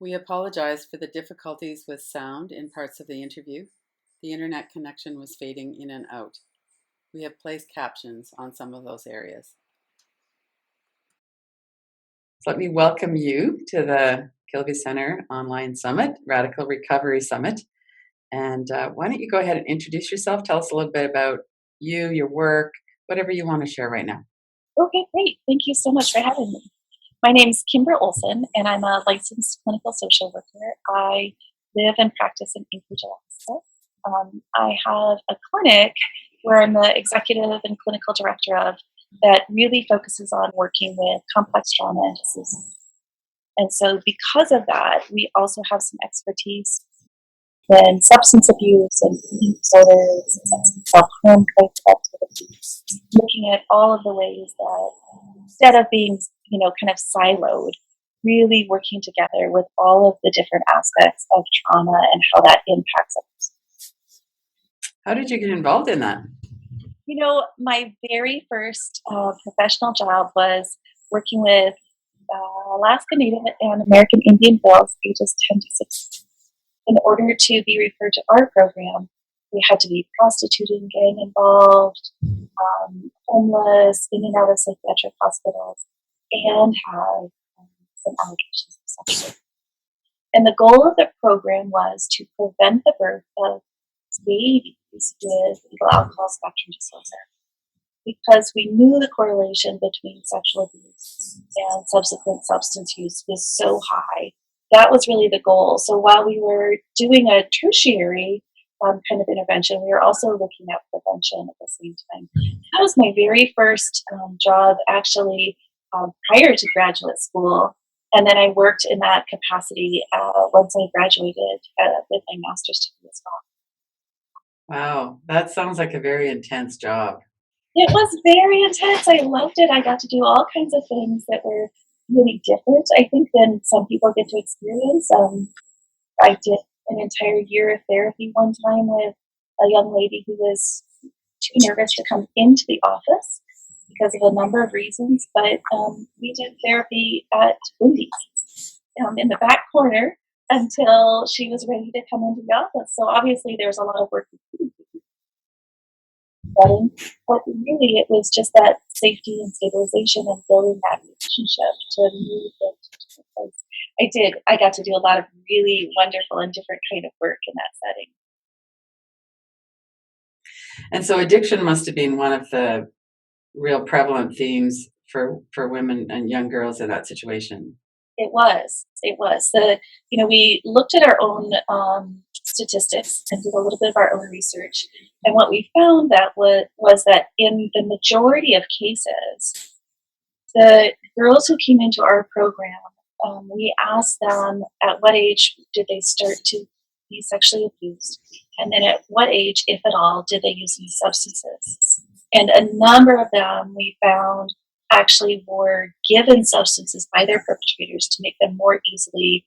We apologize for the difficulties with sound in parts of the interview. The internet connection was fading in and out. We have placed captions on some of those areas. So let me welcome you to the Kiloby Center Online Summit, Radical Recovery Summit. And why don't you go ahead and introduce yourself? Tell us a little bit about you, your work, whatever you want to share right now. Okay, great. Thank you so much for having me. My name is Kimber Olsen, and I'm a licensed clinical social worker. I live and practice in Anchorage, Alaska. I have a clinic where I'm the executive and clinical director of that really focuses on working with complex trauma and disease. And so because of that, we also have some expertise in substance abuse and eating disorders and self-harm type of activities, looking at all of the ways that instead of being, kind of siloed, really working together with all of the different aspects of trauma and how that impacts us. How did you get involved in that? My very first professional job was working with Alaska Native and American Indian girls ages 10 to 16. In order to be referred to our program, we had to be prostituted and gang involved, homeless, in and out of psychiatric hospitals, and have some allegations of sexual abuse. And the goal of the program was to prevent the birth of babies with fetal alcohol spectrum disorder, because we knew the correlation between sexual abuse and subsequent substance use was so high. That was really the goal. So while we were doing a tertiary kind of intervention, we were also looking at prevention at the same time. That was my very first job, actually, prior to graduate school. And then I worked in that capacity once I graduated with my master's degree as well. Wow, that sounds like a very intense job. It was very intense. I loved it. I got to do all kinds of things that were really different, I think, than some people get to experience. I did an entire year of therapy one time with a young lady who was too nervous to come into the office because of a number of reasons, but we did therapy at Wendy's in the back corner until she was ready to come into the office. So obviously there was a lot of work to do. But really it was just that safety and stabilization and building that relationship to move into a different place. I got to do a lot of really wonderful and different kind of work in that setting. And so addiction must have been one of the real prevalent themes for women and young girls in that situation. It was. We looked at our own statistics and did a little bit of our own research. And what we found was that in the majority of cases, the girls who came into our program, we asked them at what age did they start to be sexually abused, and then at what age, if at all, did they use any substances. And a number of them we found actually were given substances by their perpetrators to make them more easily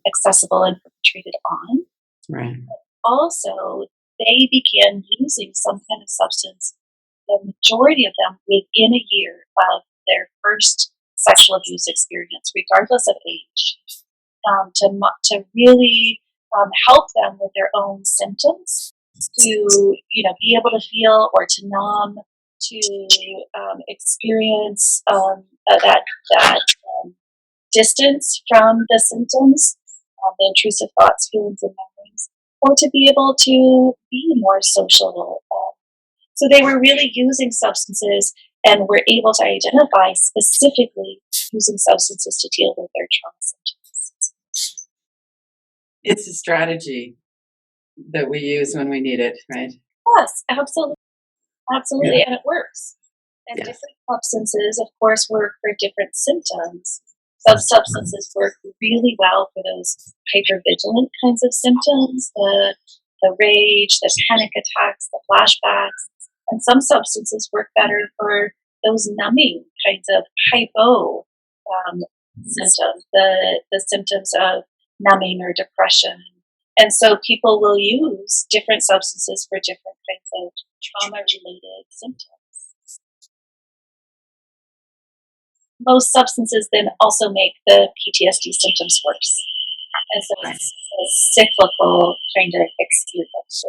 accessible and perpetrated on. Right. Also, they began using some kind of substance, the majority of them within a year of their first sexual abuse experience, regardless of age, to really help them with their own symptoms, to be able to feel or to numb, to experience that distance from the symptoms, the intrusive thoughts, feelings, and memories, or to be able to be more social. So they were really using substances and were able to identify specifically using substances to deal with their trauma symptoms. It's a strategy that we use when we need it, right? Yes, absolutely. Absolutely, yeah. And it works. And yes. Different substances, of course, work for different symptoms. Some substances work really well for those hypervigilant kinds of symptoms, the rage, the panic attacks, the flashbacks. And some substances work better for those numbing kinds of hypo symptoms, the symptoms of numbing or depression. And so people will use different substances for different kinds of trauma-related symptoms. Most substances then also make the PTSD symptoms worse. And so Right. it's a cyclical kind of experience.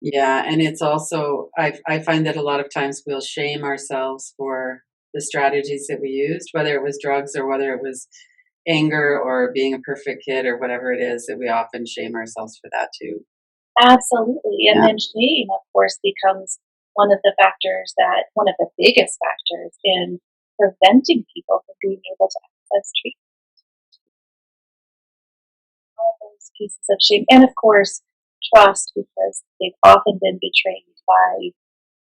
Yeah, and it's also I find that a lot of times we'll shame ourselves for the strategies that we used, whether it was drugs or whether it was anger or being a perfect kid or whatever it is, that we often shame ourselves for that too. Absolutely. And Yeah. then shame, of course, becomes one of the biggest factors in preventing people from being able to access treatment. All those pieces of shame. And of course, trust, because they've often been betrayed by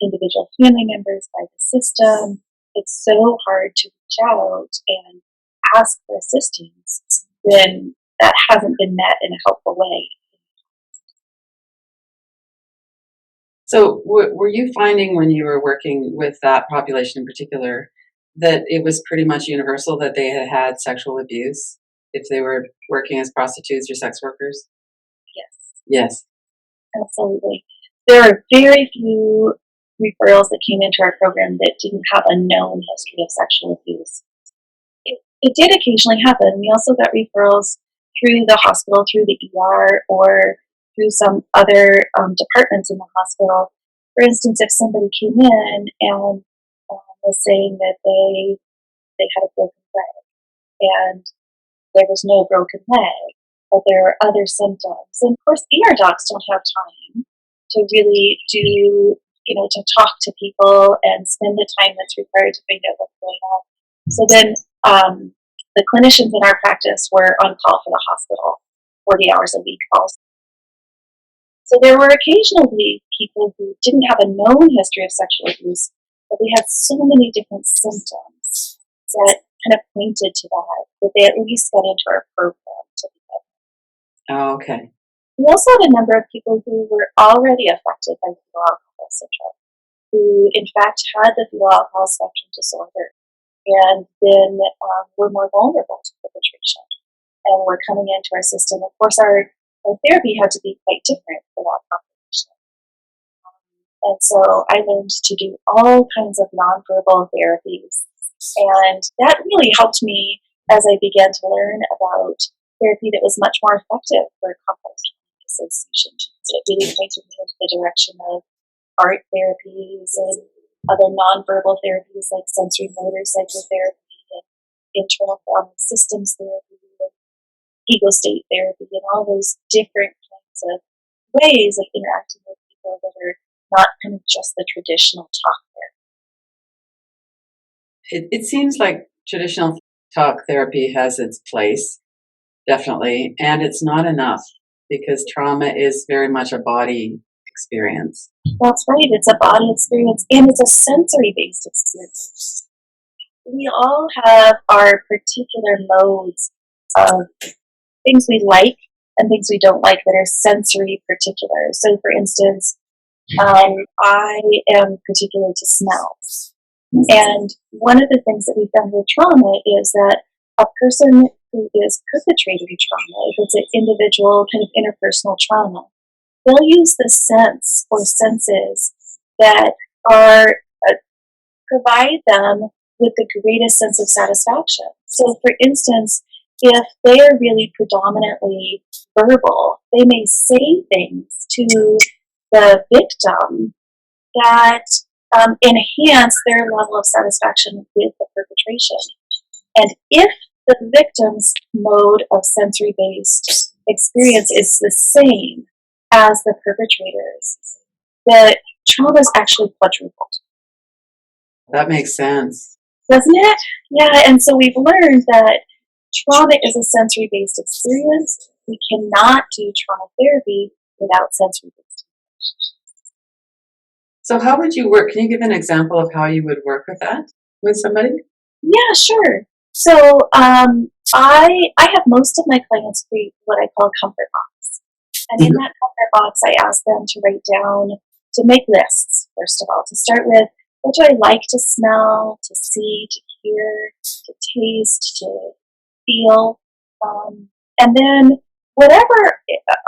individual family members, by the system. It's so hard to reach out and ask for assistance when that hasn't been met in a helpful way. So, were you finding when you were working with that population in particular that it was pretty much universal that they had had sexual abuse if they were working as prostitutes or sex workers? Yes. Yes. Absolutely. There are very few referrals that came into our program that didn't have a known history of sexual abuse. It did occasionally happen. We also got referrals through the hospital, through the ER, or through some other departments in the hospital. For instance, if somebody came in and was saying that they had a broken leg, and there was no broken leg, but there were other symptoms. And of course, ER docs don't have time to really to talk to people and spend the time that's required to find out what's going on. So then the clinicians in our practice were on call for the hospital 40 hours a week also. So there were occasionally people who didn't have a known history of sexual abuse, but they had so many different symptoms that kind of pointed to that they at least got into our program to begin. Oh, okay. We also had a number of people who were already affected by fetal alcohol syndrome, who in fact had the fetal alcohol spectrum disorder and then were more vulnerable to perpetration and were coming into our system. Of course, our therapy had to be quite different for that population. And so I learned to do all kinds of nonverbal therapies. And that really helped me as I began to learn about therapy that was much more effective for complex traumatic dissociation. It really pointed me into the direction of art therapies and other nonverbal therapies like sensory motor psychotherapy and internal systems therapy and ego state therapy and all those different kinds of ways of interacting with people that are not kind of just the traditional talk therapy. It seems like traditional talk therapy has its place, definitely, and it's not enough because trauma is very much a body experience. That's right. It's a body experience and it's a sensory based experience. We all have our particular modes of things we like and things we don't like that are sensory particular. So, for instance, I am particular to smells. And one of the things that we found with trauma is that a person who is perpetrating trauma, if it's an individual kind of interpersonal trauma, they'll use the sense or senses that are provide them with the greatest sense of satisfaction. So, for instance, if they are really predominantly verbal, they may say things to the victim that enhance their level of satisfaction with the perpetration. And if the victim's mode of sensory based experience is the same as the perpetrator's, the trauma is actually quadrupled. That makes sense. Doesn't it? Yeah, and so we've learned that trauma is a sensory based experience. We cannot do trauma therapy without sensory based. So, how would you work? Can you give an example of how you would work with that with somebody? Yeah, sure. So I have most of my clients create what I call a comfort box. And in that comfort box, I ask them to write down, to make lists, first of all, to start with what do I like to smell, to see, to hear, to taste, to feel. And then whatever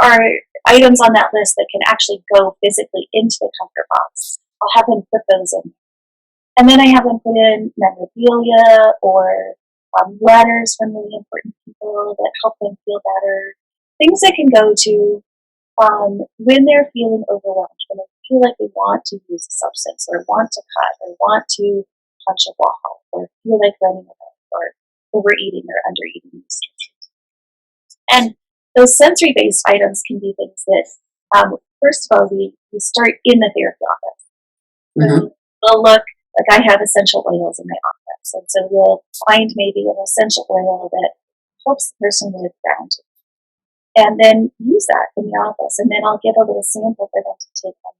are items on that list that can actually go physically into the comfort box, I'll have them put those in. And then I have them put in memorabilia or letters from really important people that help them feel better, things they can go to when they're feeling overwhelmed, when they feel like they want to use a substance or want to cut or want to punch a wall or feel like running away or overeating or undereating restrictions. And those sensory-based items can be things that, first of all, we start in the therapy office. Mm-hmm. So we'll look, like I have essential oils in my office, and so we'll find maybe an essential oil that helps the person with grounding, and then use that in the office, and then I'll give a little sample for them to take home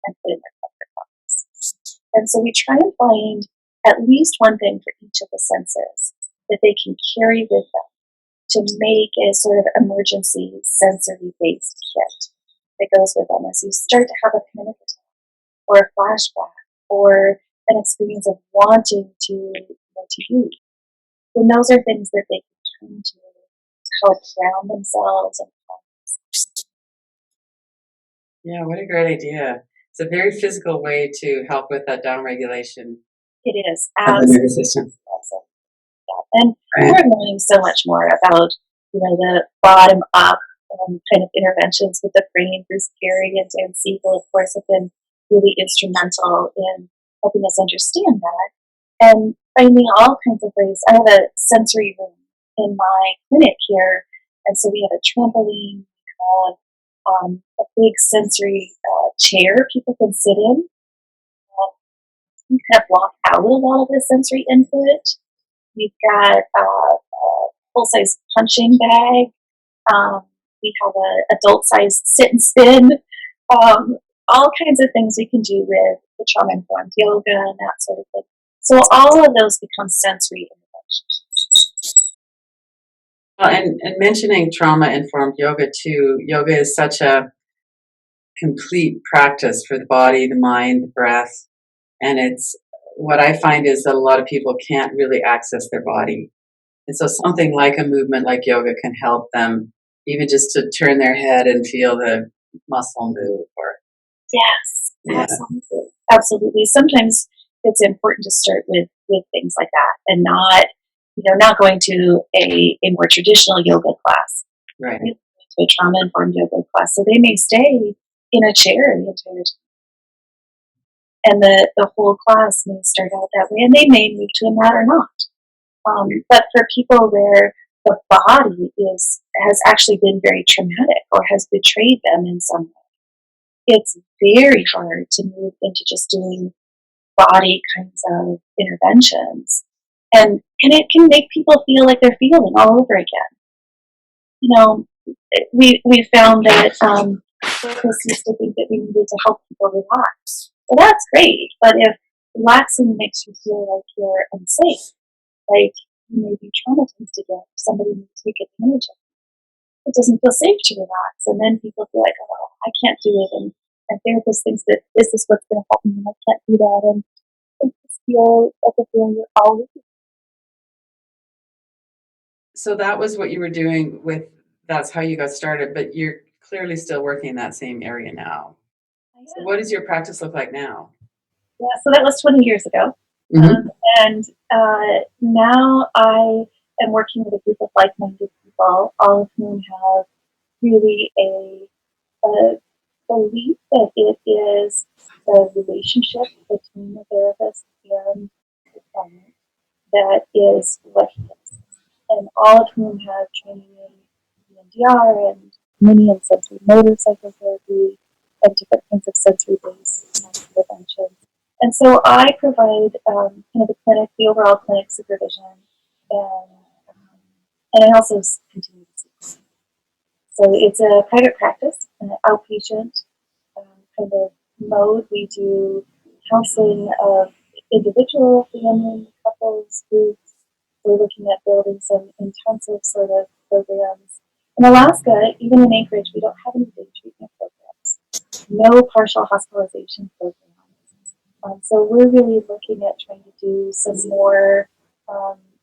and put in their comfort box. And so we try and find at least one thing for each of the senses that they can carry with them to make a sort of emergency sensory-based kit that goes with them as you start to have a panic attack or a flashback or an experience of wanting to use. Then those are things that they can turn to help ground themselves and calm themselves. Yeah, what a great idea. It's a very physical way to help with that downregulation It is of the nervous system. awesome. Yeah. And we're learning so much more about the bottom up kind of interventions with the brain. Bruce Perry and Dan Siegel, of course, have been really instrumental in helping us understand that and finding all kinds of ways. I have a sensory room in my clinic here, and so we have a trampoline, a big sensory chair people can sit in. You kind of block out a lot of the sensory input. We've got a full-size punching bag. We have an adult-sized sit and spin. All kinds of things we can do with the trauma-informed yoga and that sort of thing. So all of those become sensory interventions. Well, and mentioning trauma-informed yoga too, yoga is such a complete practice for the body, the mind, the breath. And it's what I find is that a lot of people can't really access their body. And so something like a movement like yoga can help them even just to turn their head and feel the muscle move. Or Yes, yeah. absolutely. Sometimes it's important to start with things like that and not going to a more traditional yoga class. Right. To a trauma-informed yoga class. So they may stay in a chair the entire time. And the whole class may start out that way, and they may move to a mat or not. But for people where the body has actually been very traumatic or has betrayed them in some way, it's very hard to move into just doing body kinds of interventions. And it can make people feel like they're feeling all over again. We found that therapists used to think that we needed to help people relax. Well, that's great, but if relaxing makes you feel like you're unsafe, like you may be traumatized again, if somebody may take advantage of it doesn't feel safe to relax, and then people feel like, oh, I can't do it, and therapist thinks that this is what's going to help me, and I can't do that, and it just feels like a feeling you're always. So that was what you were doing with, that's how you got started, but you're clearly still working in that same area now. So what does your practice look like now? Yeah, so that was 20 years ago. Mm-hmm. And now I am working with a group of like-minded people, all of whom have really a belief that it is the relationship between the therapist and the client that is what he is. And all of whom have training in EMDR and mini and sensory motor psychotherapy and different kinds of sensory-based interventions. And so I provide kind of the overall clinic supervision, and I also continue to see. So it's a private practice, an outpatient kind of mode. We do counseling of individual, family, couples, groups. We're looking at building some intensive sort of programs. In Alaska, even in Anchorage, we don't have any day treatment programs. No partial hospitalization programs. So we're really looking at trying to do some more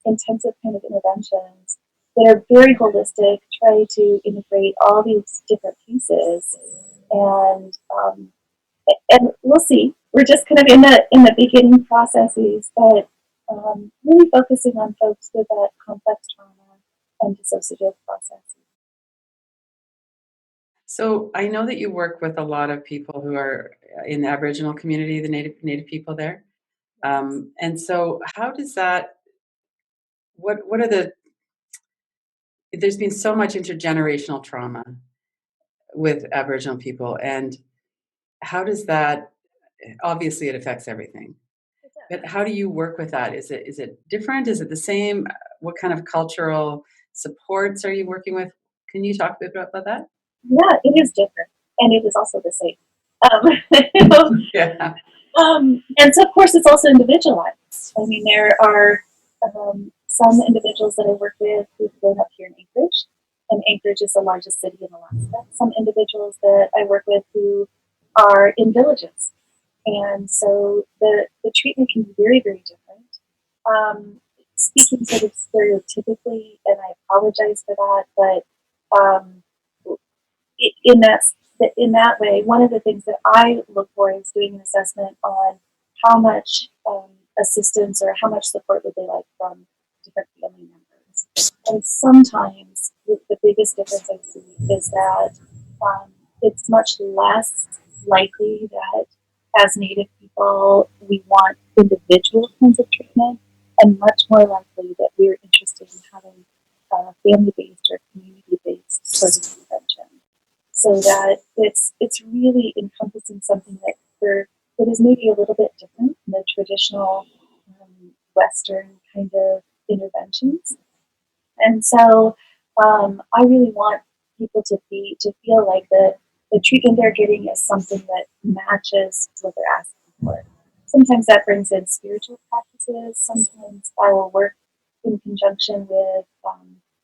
intensive kind of interventions that are very holistic, try to integrate all these different pieces, and we'll see. We're just kind of in the beginning processes, but really focusing on folks with that complex trauma and dissociative processes. So I know that you work with a lot of people who are in the Aboriginal community, the Native people there. And so how does that what are the there's been so much intergenerational trauma with Aboriginal people, and how does that obviously it affects everything. But how do you work with that? Is it different? Is it the same? What kind of cultural supports are you working with? Can you talk a bit about that? Yeah, it is different, and it is also the same. Um, Yeah. and so, of course, it's also individualized. I mean, there are some individuals that I work with who've grown up here in Anchorage, and Anchorage is the largest city in Alaska. Some individuals that I work with who are in villages, and so the treatment can be very, very different. Um, Speaking sort of stereotypically, and I apologize for that, but in that way, one of the things that I look for is doing an assessment on how much assistance or how much support would they like from different family members. And sometimes the biggest difference I see is that it's much less likely that as Native people we want individual kinds of treatment, and much more likely that we're interested in having family-based or community-based sort of intervention, so that it's really encompassing something that is maybe a little bit different than the traditional Western kind of interventions. And so I really want people to feel like the treatment they're getting is something that matches what they're asking for. Sometimes that brings in spiritual practices. Sometimes I will work in conjunction with,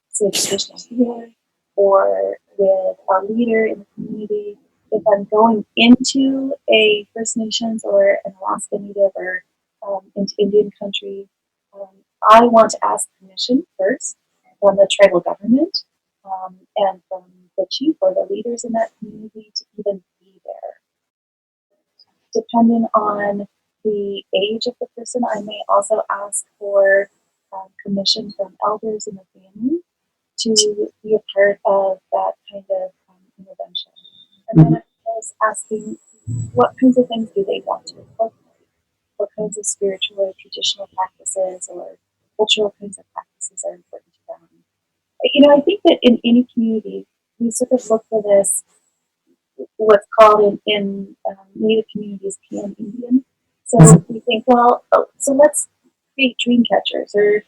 say, a traditional healer or with a leader in the community. If I'm going into a First Nations or an Alaska Native or into Indian country, um, I want to ask permission first from the tribal government and from the chief or the leaders in that community to even be there. Depending on the age of the person, I may also ask for permission from elders in the family to be a part of that kind of intervention. And then I was asking what kinds of things do they want to incorporate? What kinds of spiritual or traditional practices or cultural kinds of practices are important to them? I think that in any community, we sort of look for this, what's called in Native communities, Pan Indian. So we think, well, so let's create dream catchers, or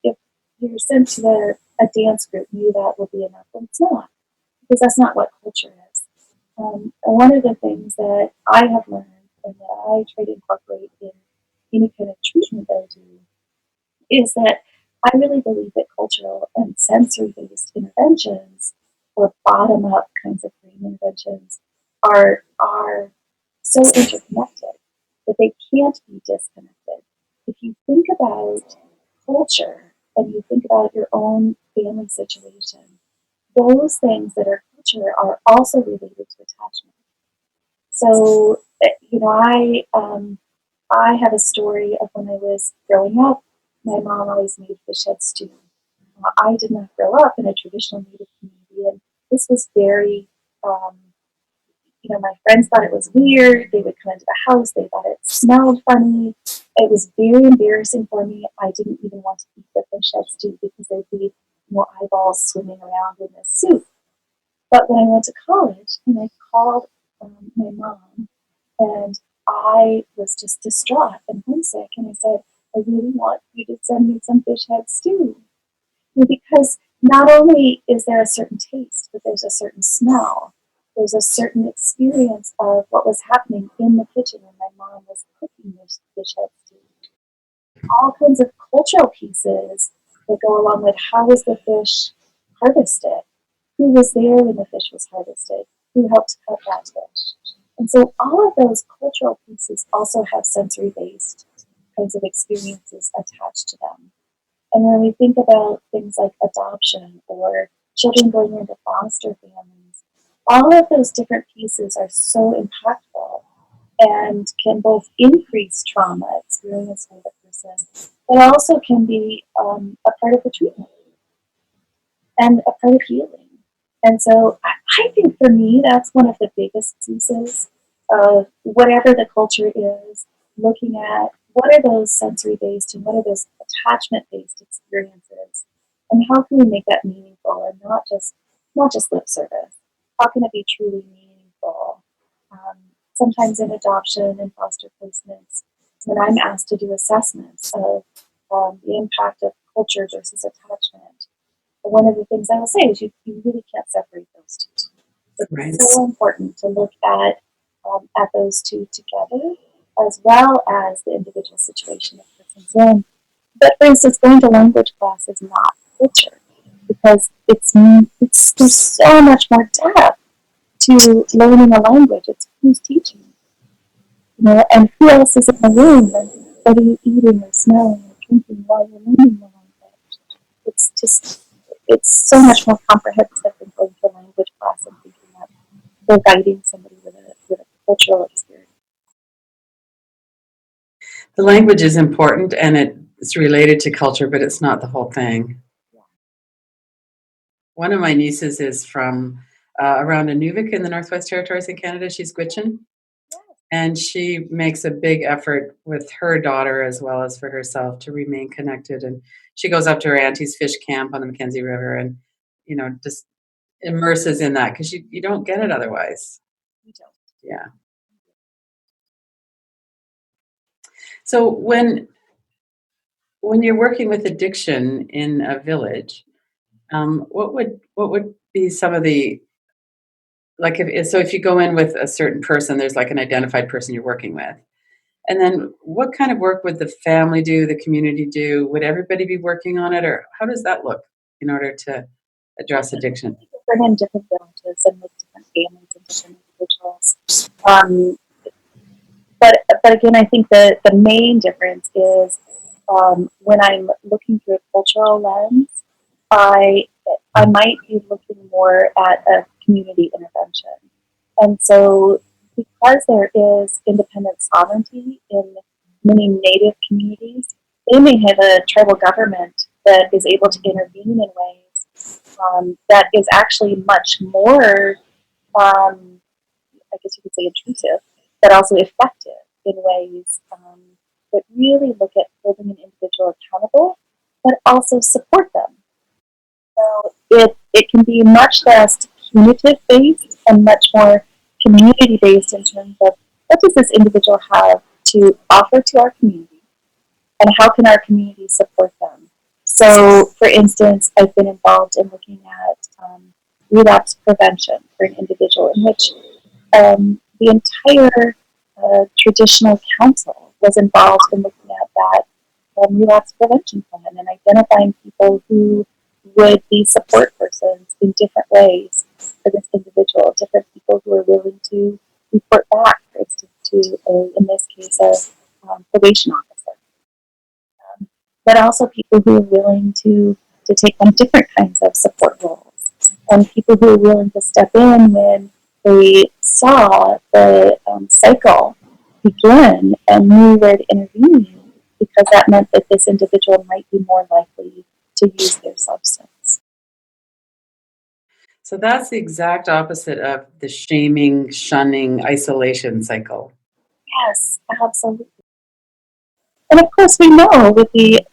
if you're sent to a dance group, maybe that will be enough. But it's not, because that's not what culture is. And one of the things that I have learned and that I try to incorporate in any kind of treatment that I do is that I really believe that cultural and sensory based interventions or bottom up kinds of brain interventions are so interconnected that they can't be disconnected. If you think about culture and you think about your own family situation, those things that are culture are also related to attachment. So, I have a story of when I was growing up. My mom always made fish head stew. I did not grow up in a traditional Native community, and this was very, um, my friends thought it was weird. They would come into the house, they thought it smelled funny. It was very embarrassing for me. I didn't even want to eat the fish head stew because there'd be eyeballs swimming around in this soup. But when I went to college and I called my mom, and I was just distraught and homesick, and I said, I really want you to send me some fish head stew. Because not only is there a certain taste, but there's a certain smell. There's a certain experience of what was happening in the kitchen when my mom was cooking this fish head stew. All kinds of cultural pieces that go along with how was the fish harvested, who was there when the fish was harvested, who helped cut that fish. And so all of those cultural pieces also have sensory based kinds of experiences attached to them. And when we think about things like adoption or children going into foster families, all of those different pieces are so impactful and can both increase trauma experienced by the person but also can be a part of the treatment and a part of healing. And so I think for me, that's one of the biggest pieces of whatever the culture is, looking at what are those sensory based and what are those attachment based experiences, and how can we make that meaningful and not just lip service. How can it be truly meaningful? Sometimes in adoption and foster placements, when I'm asked to do assessments of the impact of culture versus attachment, one of the things I will say is you really can't separate those two. Right. It's so important to look at those two together, as well as the individual situation the person's in. But for instance, going to language class is not culture because there's so much more depth to learning a language. It's who's teaching, and who else is in the room, and what are you eating or smelling or drinking while you're learning the language. It's so much more comprehensive than going to a language class and thinking that they're guiding somebody with a cultural experience. The language is important and it's related to culture, but it's not the whole thing. Yeah. One of my nieces is from around Inuvik in the Northwest Territories in Canada. She's Gwich'in. And she makes a big effort with her daughter as well as for herself to remain connected. And she goes up to her auntie's fish camp on the Mackenzie River and, just immerses in that because you don't get it otherwise. You don't. Yeah. So when you're working with addiction in a village, what would be some of the like if you go in with a certain person, there's like an identified person you're working with. And then what kind of work would the family do, the community do? Would everybody be working on it, or how does that look in order to address addiction? Bring in different villages and with different families and different individuals. But again, I think that the main difference is when I'm looking through a cultural lens, I might be looking more at a community intervention. And so because there is independent sovereignty in many Native communities, they may have a tribal government that is able to intervene in ways that is actually much more, I guess you could say, intrusive, but also effective in ways that really look at holding an individual accountable, but also support them. So it can be much less punitive based and much more community based in terms of what does this individual have to offer to our community and how can our community support them. So, for instance, I've been involved in looking at relapse prevention for an individual in which the entire traditional council was involved in looking at that relapse prevention plan and identifying people who would be support persons in different ways for this individual, different people who are willing to report back, for instance, to, in this case, a probation officer. But also people who are willing to take on different kinds of support roles, and people who are willing to step in when they saw the cycle begin and knew where to intervene, because that meant that this individual might be more likely to use their substance. So that's the exact opposite of the shaming, shunning, isolation cycle. Yes, absolutely. And of course, we know with the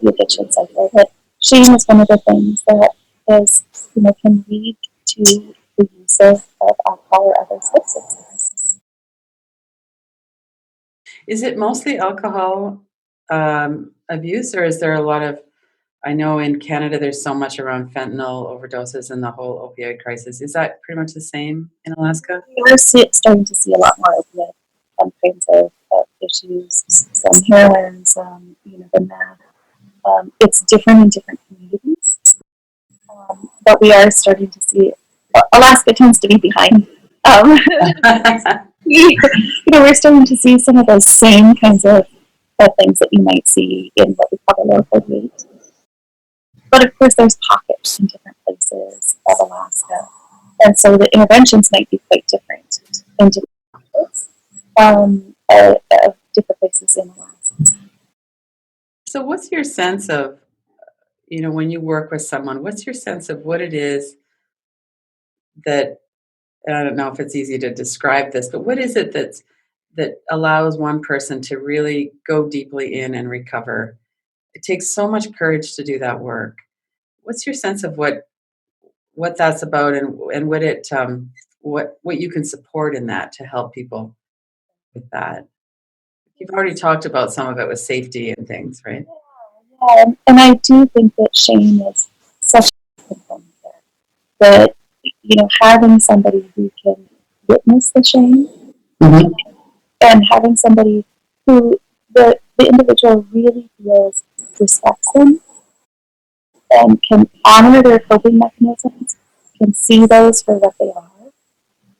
addiction cycle that shame is one of the things that is can lead to the use of alcohol or other substances. Is it mostly alcohol abuse, or is there a lot of? I know in Canada there's so much around fentanyl overdoses and the whole opioid crisis. Is that pretty much the same in Alaska? We're starting to see a lot more opiate kinds of issues, some heroin, some the meth. It's different in different communities, but we are starting to see. Alaska tends to be behind. We're starting to see some of those same kinds of things that you might see in what we call the lower 48. But of course, there's pockets in different places of Alaska, and so the interventions might be quite different in different pockets of different places in Alaska. So what's your sense of, when you work with someone, what's your sense of what it is that, and I don't know if it's easy to describe this, but what is it that allows one person to really go deeply in and recover? It takes so much courage to do that work. What's your sense of what that's about, and what you can support in that to help people with that? You've already talked about some of it with safety and things, right? Yeah, and I do think that shame is such a component there. That, having somebody who can witness the shame, Mhm. and having somebody who the individual really feels respects them and can honor their coping mechanisms, can see those for what they are,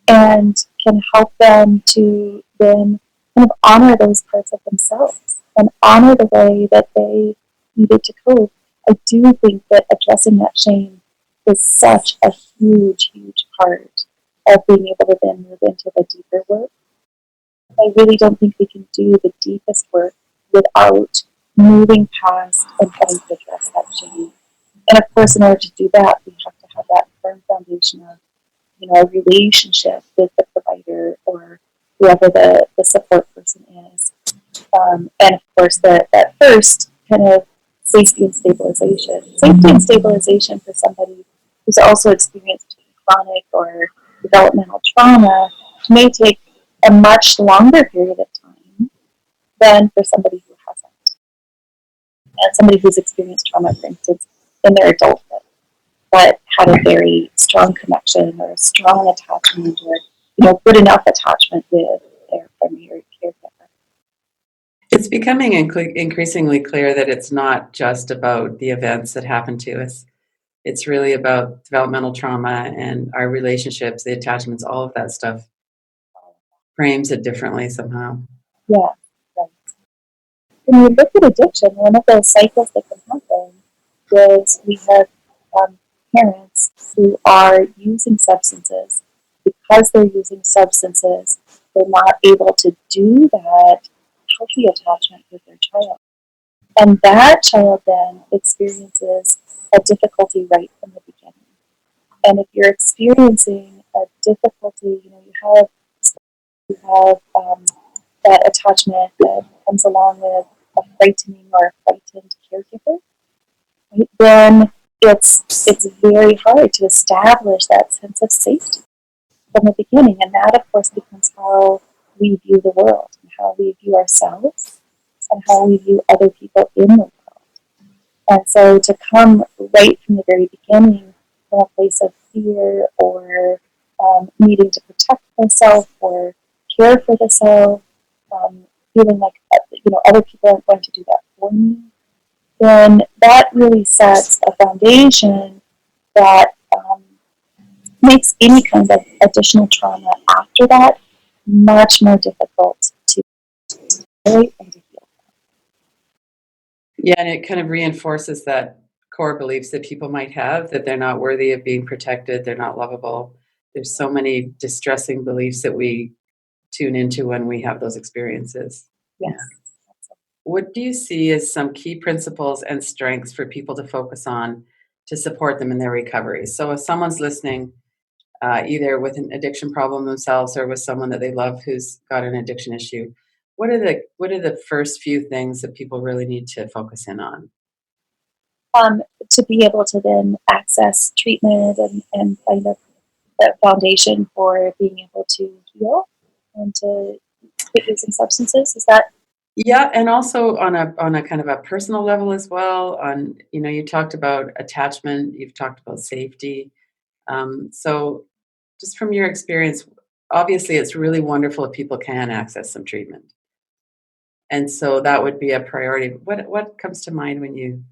and can help them to then kind of honor those parts of themselves and honor the way that they needed to cope. I do think that addressing that shame is such a huge, huge part of being able to then move into the deeper work. I really don't think we can do the deepest work without moving past and trying to address that shame. And of course, in order to do that, we have to have that firm foundation of, a relationship with the provider or whoever the support person is. And of course, that first kind of safety and stabilization. Safety and stabilization for somebody who's also experienced chronic or developmental trauma may take a much longer period of time than for somebody who hasn't. And somebody who's experienced trauma, for instance, in their adulthood, but had a very strong connection or a strong attachment or, good enough attachment with their primary caregiver. It's becoming increasingly clear that it's not just about the events that happen to us. It's really about developmental trauma and our relationships, the attachments, all of that stuff frames it differently somehow. Yeah, right. When we look at addiction, one of the cycles that can happen is we have parents who are using substances. Because they're using substances, they're not able to do that healthy attachment with their child. And that child then experiences a difficulty right from the beginning. And if you're experiencing a difficulty, you have that attachment that comes along with a frightening or a frightened caregiver, right? Then it's very hard to establish that sense of safety from the beginning, and that of course becomes how we view the world and how we view ourselves and how we view other people in the world. And so to come right from the very beginning from a place of fear or needing to protect myself or care for the self, feeling like other people aren't going to do that for me, then that really sets a foundation that makes any kind of additional trauma after that much more difficult to tolerate and to heal. Yeah, and it kind of reinforces that core beliefs that people might have that they're not worthy of being protected, they're not lovable. There's so many distressing beliefs that we tune into when we have those experiences. Yes. Yeah. What do you see as some key principles and strengths for people to focus on to support them in their recovery? So, if someone's listening, either with an addiction problem themselves or with someone that they love who's got an addiction issue, what are the first few things that people really need to focus in on? To be able to then access treatment and kind of the foundation for being able to heal and to quit using substances. Is that Yeah, and also on a kind of a personal level as well. You talked about attachment, you've talked about safety. So, just from your experience, obviously, it's really wonderful if people can access some treatment, and so that would be a priority. What comes to mind when you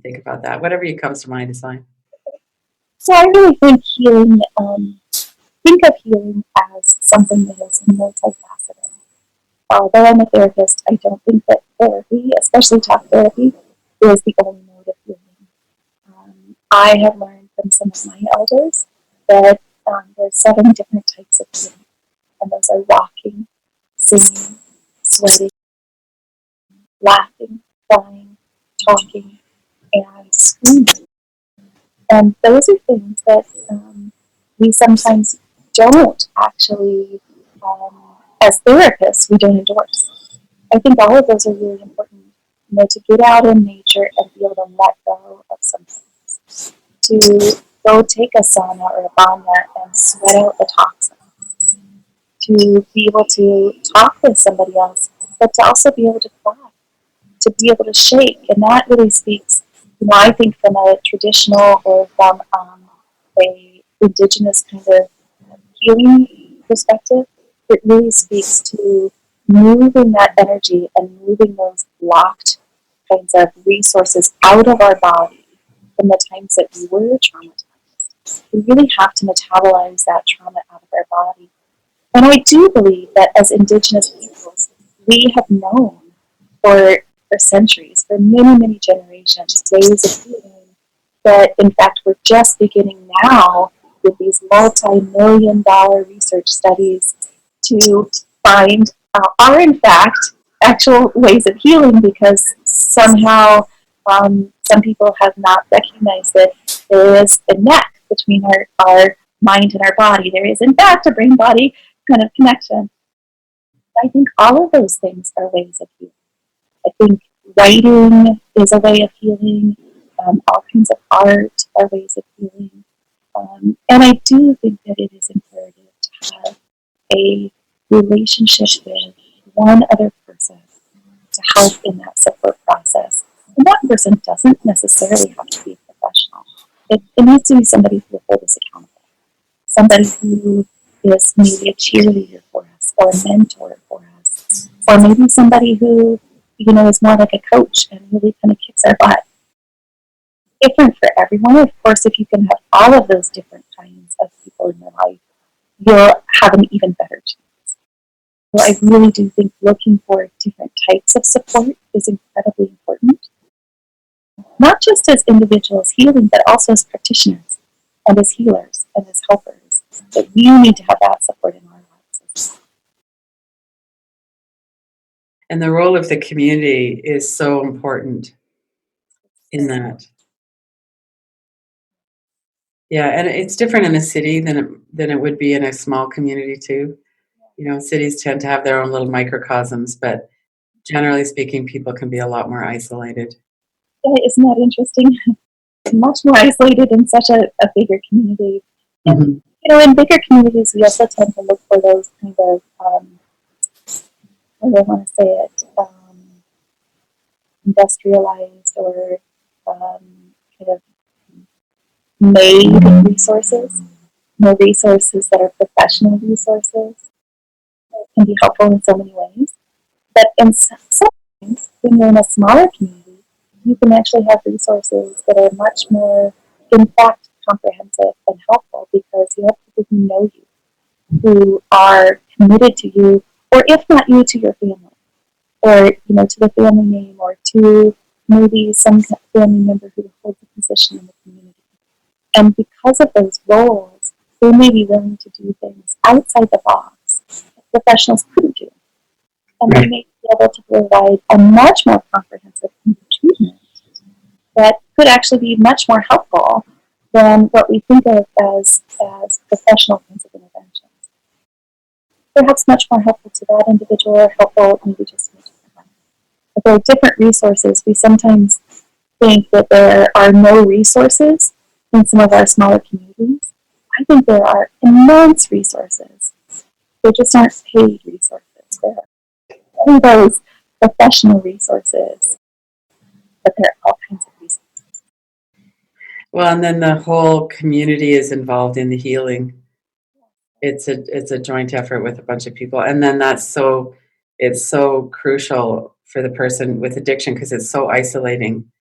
think about that? Whatever you comes to mind is fine. so? I really think healing. Think of healing as something that is multifaceted. Although I'm a therapist, I don't think that therapy, especially talk therapy, is the only mode of healing. I have learned from some of my elders that there's 7 different types of healing, and those are walking, singing, sweating, laughing, crying. talking, and screaming. And those are things that we sometimes don't actually, as therapists, we don't endorse. I think all of those are really important. To get out in nature and be able to let go of some things. To go take a sauna or a banya and sweat out the toxins. To be able to talk with somebody else, but to also be able to cry, to be able to shake. And that really speaks, I think from a traditional or from a indigenous kind of healing perspective, it really speaks to moving that energy and moving those blocked kinds of resources out of our body from the times that we were traumatized. We really have to metabolize that trauma out of our body. And I do believe that as Indigenous peoples, we have known for centuries, for many, many generations, ways of healing that, in fact, we're just beginning now with these multi-million-dollar research studies to find are, in fact, actual ways of healing because somehow some people have not recognized that there is a neck between our mind and our body. There is, in fact, a brain-body kind of connection. I think all of those things are ways of healing. I think writing is a way of healing. All kinds of art are ways of healing. And I do think that it is imperative to have a relationship with one other person to help in that support process. And that person doesn't necessarily have to be a professional. It needs to be somebody who will hold us accountable. Somebody who is maybe a cheerleader for us or a mentor for us. Or maybe somebody who, is more like a coach and really kind of kicks our butt. Different for everyone. Of course, if you can have all of those different kinds of people in your life, you'll have an even better chance. So I really do think looking for different types of support is incredibly important. Not just as individuals healing, but also as practitioners and as healers and as helpers. That we need to have that support in our lives as well. And the role of the community is so important in that. Yeah, and it's different in a city than it would be in a small community too. Cities tend to have their own little microcosms, but generally speaking, people can be a lot more isolated. Yeah, isn't that interesting? Much more isolated in such a bigger community. And, in bigger communities, we also tend to look for those kind of, how do I want to say it, industrialized or kind of made resources, more resources that are professional resources. It can be helpful in so many ways. But in sometimes, when you're in a smaller community, you can actually have resources that are much more, in fact, comprehensive and helpful because you have people who know you, who are committed to you, or if not you, to your family, or to the family name, or to maybe some family member who holds a position in the community. And because of those roles, they may be willing to do things outside the box that professionals couldn't do. And they may be able to provide a much more comprehensive treatment that could actually be much more helpful than what we think of as professional kinds of interventions. Perhaps much more helpful to that individual or helpful maybe just in a different way. But there are different resources. We sometimes think that there are no resources in some of our smaller communities. I think there are immense resources. They just aren't paid resources. There are those professional resources, but there are all kinds of resources. Well, and then the whole community is involved in the healing. It's a joint effort with a bunch of people, and then it's so crucial for the person with addiction because it's so isolating.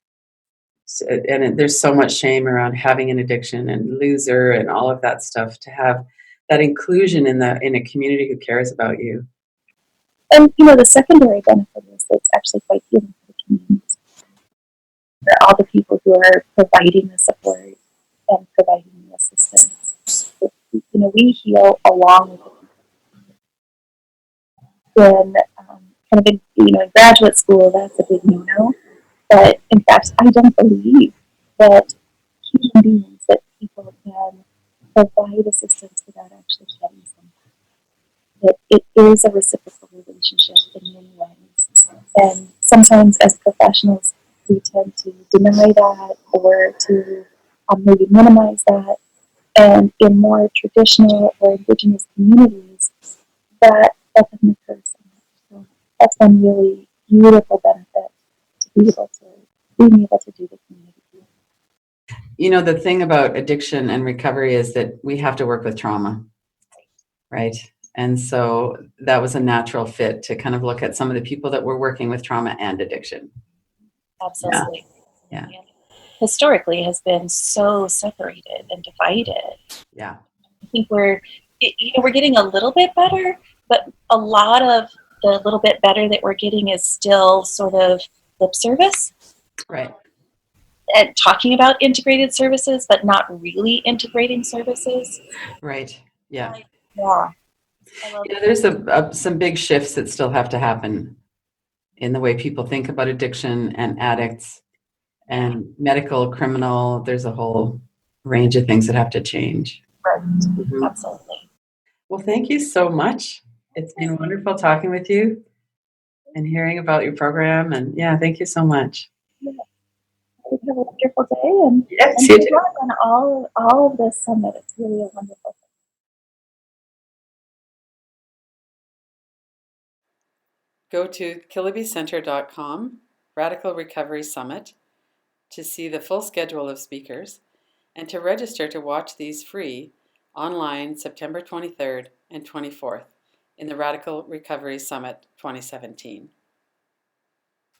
And there's so much shame around having an addiction and loser and all of that stuff. To have that inclusion in a community who cares about you. And the secondary benefit is that it's actually quite healing for the communities. For all the people who are providing the support and providing the assistance. We heal along with the people. When kind of in graduate school, that's a big no-no. But in fact, I don't believe that human beings, that people can provide assistance without actually getting something. That it is a reciprocal relationship in many ways. And sometimes as professionals, we tend to deny that or to maybe minimize that. And in more traditional or indigenous communities, that doesn't occur so much. So that's one really beautiful benefit to being able to do the community. You know, the thing about addiction and recovery is that we have to work with trauma, right? And so that was a natural fit to kind of look at some of the people that were working with trauma and addiction. Yeah. Absolutely. Yeah. And historically has been so separated and divided. Yeah. I think we're getting a little bit better, but a lot of the little bit better that we're getting is still sort of lip service. Right. And talking about integrated services, but not really integrating services. Right. Yeah. Yeah. I love You know, that. there's some big shifts that still have to happen in the way people think about addiction and addicts and medical, criminal. There's a whole range of things that have to change. Right. Mhm. Absolutely. Well, thank you so much. It's been wonderful talking with you and hearing about your program. And yeah, thank you so much. Yeah. Have a wonderful day Yes, and you good too. luck on all of this summit. It's really a wonderful thing. Go to kilobicenter.com, Radical Recovery Summit, to see the full schedule of speakers and to register to watch these free online September 23rd and 24th in the Radical Recovery Summit 2017.